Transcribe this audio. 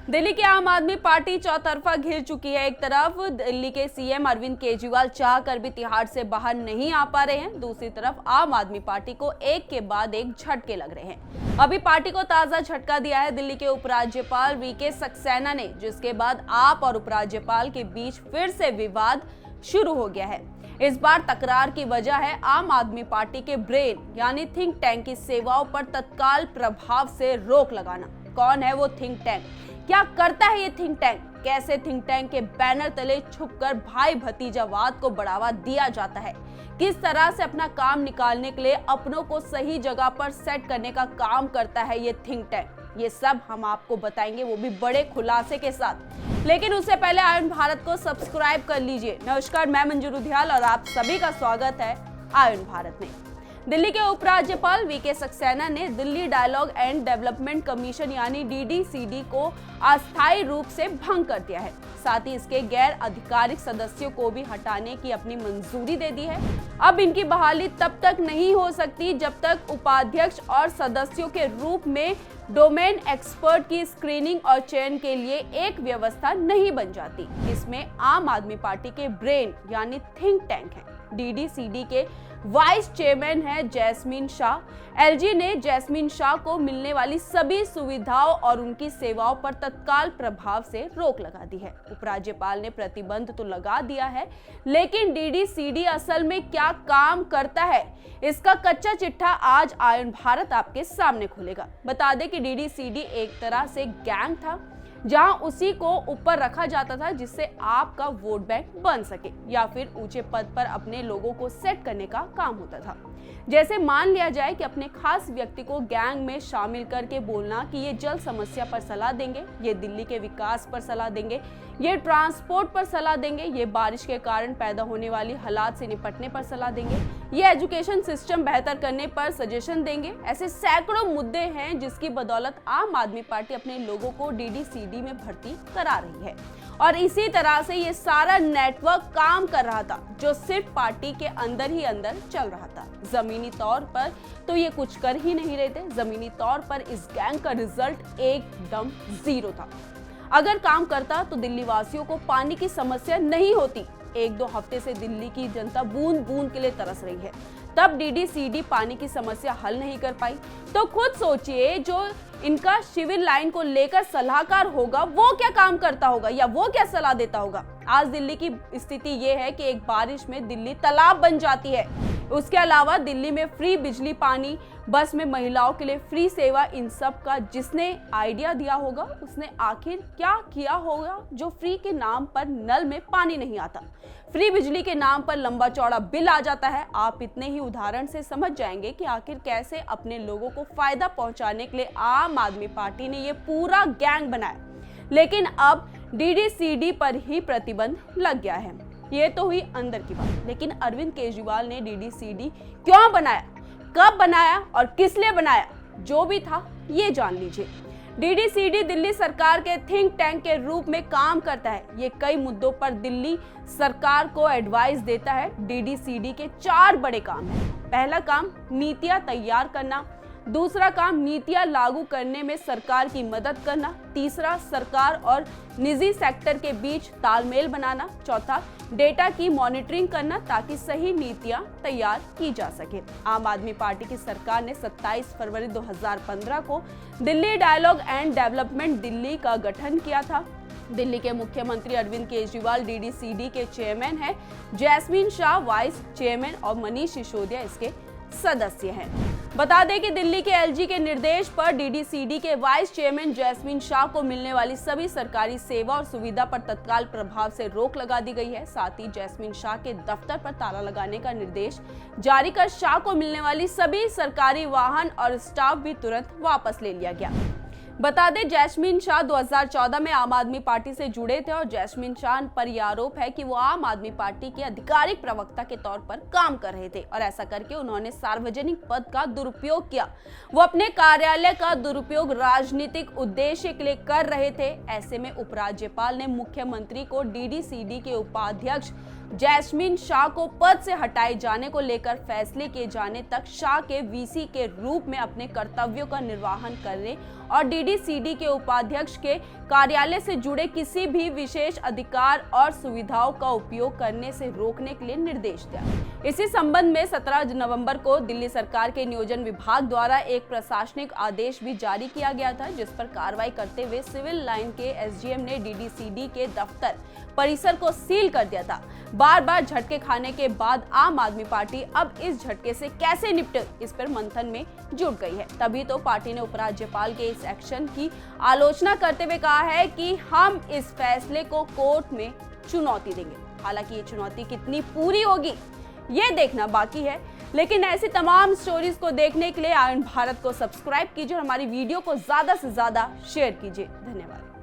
दिल्ली की आम आदमी पार्टी चौतरफा घिर चुकी है। एक तरफ दिल्ली के सीएम अरविंद केजरीवाल चाहकर भी तिहाड़ से बाहर नहीं आ पा रहे हैं, दूसरी तरफ आम आदमी पार्टी को एक के बाद एक झटके लग रहे हैं। अभी पार्टी को ताजा झटका दिया है दिल्ली के उपराज्यपाल वीके सक्सेना ने, जिसके बाद आप और उपराज्यपाल के बीच फिर से विवाद शुरू हो गया है। इस बार तकरार की वजह है आम आदमी पार्टी के ब्रेन यानी थिंक टैंक की सेवाओं पर तत्काल प्रभाव से रोक लगाना। कौन है वो थिंक टैंक, क्या करता है ये थिंक टैंक, कैसे थिंक टैंक के बैनर तले छुपकर भाई भतीजावाद को बढ़ावा दिया जाता है, किस तरह से अपना काम निकालने के लिए अपनों को सही जगह पर सेट करने का काम करता है ये थिंक टैंक, ये सब हम आपको बताएंगे, वो भी बड़े खुलासे के साथ। लेकिन उससे पहले आयन भारत को सब्सक्राइब कर लीजिए। नमस्कार, मैं मंजू रुधियाल और आप सभी का स्वागत है आयन भारत में। दिल्ली के उपराज्यपाल वीके सक्सेना ने Delhi dialogue and development commission यानी डीडीसीडी को अस्थायी रूप से भंग कर दिया है। साथ ही इसके गैर आधिकारिक सदस्यों को भी हटाने की अपनी मंजूरी दे दी है। अब इनकी बहाली तब तक नहीं हो सकती जब तक उपाध्यक्ष और सदस्यों के रूप में डोमेन एक्सपर्ट की स्क्रीनिंग और चयन के लिए एक व्यवस्था नहीं बन जाती। इसमें आम आदमी पार्टी के ब्रेन यानी थिंक टैंक है। डीडीसीडी के वाइस चेयरमैन है जैस्मीन शाह। एलजी ने जैस्मीन शाह को मिलने वाली सभी सुविधाओं और उनकी सेवाओं पर तत्काल प्रभाव से रोक लगा दी है। उपराज्यपाल ने प्रतिबंध तो लगा दिया है, लेकिन डीडीसीडी असल में क्या काम करता है, इसका कच्चा चिट्ठा आज आयन भारत आपके सामने खोलेगा। बता दें कि डीडीसीडी एक तरह से गैंग था, जहां उसी को ऊपर रखा जाता था जिससे आपका वोट बैंक बन सके या फिर ऊंचे पद पर अपने लोगों को सेट करने का काम होता था। जैसे मान लिया जाए कि अपने खास व्यक्ति को गैंग में शामिल करके बोलना कि ये जल समस्या पर सलाह देंगे, ये दिल्ली के विकास पर सलाह देंगे, ये ट्रांसपोर्ट पर सलाह देंगे, ये बारिश के कारण पैदा होने वाली हालात से निपटने पर सलाह देंगे, ये एजुकेशन सिस्टम बेहतर करने पर सजेशन देंगे। ऐसे सैकड़ों मुद्दे हैं जिसकी बदौलत आम आदमी पार्टी अपने लोगों को डीडीसीडी में भर्ती करा रही है। और इसी तरह से ये सारा नेटवर्क काम कर रहा था जो सिर्फ पार्टी के अंदर ही अंदर चल रहा था। जमीनी तौर पर तो ये कुछ कर ही नहीं रहे थे। जमीनी तौर पर इस गैंग का रिजल्ट एकदम जीरो था। अगर काम करता तो दिल्ली वासियों को पानी की समस्या नहीं होती। 1-2 हफ्ते से दिल्ली की जनता बूंद बूंद के लिए तरस रही है, तब डीडीसीडी पानी की समस्या हल नहीं कर पाई। तो खुद सोचिए, जो इनका सिविल लाइन को लेकर सलाहकार होगा वो क्या काम करता होगा या वो क्या सलाह देता होगा। आज दिल्ली की स्थिति ये है कि एक बारिश में दिल्ली तालाब बन जाती है। उसके अलावा दिल्ली में फ्री बिजली, पानी, बस में महिलाओं के लिए फ्री सेवा, इन सब का जिसने आइडिया दिया होगा उसने आखिर क्या किया होगा जो फ्री के नाम पर नल में पानी नहीं आता, फ्री बिजली के नाम पर लंबा चौड़ा बिल आ जाता है। आप इतने ही उदाहरण से समझ जाएंगे कि आखिर कैसे अपने लोगों को फायदा पहुंचाने के लिए आम आदमी पार्टी ने ये पूरा गैंग बनाया। लेकिन अब डीडीसीडी पर ही प्रतिबंध लग गया है। ये तो हुई अंदर की बात, लेकिन अरविंद केजरीवाल ने डीडीसीडी क्यों बनाया, कब बनाया और किस लिए बनाया, जो भी था ये जान लीजिए। डीडीसीडी दिल्ली सरकार के थिंक टैंक के रूप में काम करता है। ये कई मुद्दों पर दिल्ली सरकार को एडवाइस देता है। डीडीसीडी के 4 बड़े काम हैं। पहला काम नीतियां तैयार करना, दूसरा काम नीतियां लागू करने में सरकार की मदद करना, तीसरा सरकार और निजी सेक्टर के बीच तालमेल बनाना, चौथा डेटा की मॉनिटरिंग करना ताकि सही नीतियां तैयार की जा सके। आम आदमी पार्टी की सरकार ने 27 फरवरी 2015 को Delhi dialogue and development Delhi का गठन किया था। दिल्ली के मुख्यमंत्री अरविंद केजरीवाल डीडीसीडी के चेयरमैन हैं, जैस्मीन शाह वाइस चेयरमैन और मनीष सिसोदिया इसके सदस्य हैं। बता दें कि दिल्ली के एलजी के निर्देश पर डीडीसीडी के वाइस चेयरमैन जैस्मीन शाह को मिलने वाली सभी सरकारी सेवा और सुविधा पर तत्काल प्रभाव से रोक लगा दी गई है। साथ ही जैस्मीन शाह के दफ्तर पर ताला लगाने का निर्देश जारी कर शाह को मिलने वाली सभी सरकारी वाहन और स्टाफ भी तुरंत वापस ले लिया गया। बता दें, जैस्मीन शाह 2014 में आम आदमी पार्टी से जुड़े थे और जैस्मीन शाह पर यह आरोप है कि वो आम आदमी पार्टी के आधिकारिक प्रवक्ता के तौर पर काम कर रहे थे और ऐसा करके उन्होंने सार्वजनिक पद का दुरुपयोग किया। वो अपने कार्यालय का दुरुपयोग राजनीतिक उद्देश्य के लिए कर रहे थे। ऐसे में उपराज्यपाल ने मुख्यमंत्री को डीडीसीडी के उपाध्यक्ष जैस्मिन शाह को पद से हटाए जाने को लेकर फैसले किए जाने तक शाह के वीसी के रूप में अपने कर्तव्यों का निर्वहन करने और डीडीसीडी के उपाध्यक्ष के कार्यालय से जुड़े किसी भी विशेष अधिकार और सुविधाओं का उपयोग करने से रोकने के लिए निर्देश दिया। इसी संबंध में 17 नवंबर को दिल्ली सरकार के नियोजन विभाग द्वारा एक प्रशासनिक आदेश भी जारी किया गया था, जिस पर कार्रवाई करते हुए सिविल लाइन के एसडीएम ने डीडीसीडी के दफ्तर परिसर को सील कर दिया था। बार बार झटके खाने के बाद आम आदमी पार्टी अब इस झटके से कैसे निपटे, इस पर मंथन में जुट गई है। तभी तो पार्टी ने उपराज्यपाल के इस एक्शन की आलोचना करते हुए कहा है कि हम इस फैसले को कोर्ट में चुनौती देंगे। हालांकि ये चुनौती कितनी पूरी होगी ये देखना बाकी है, लेकिन ऐसी तमाम स्टोरीज को देखने के लिए आयरन भारत को सब्सक्राइब कीजिए और हमारी वीडियो को ज्यादा से ज्यादा शेयर कीजिए। धन्यवाद।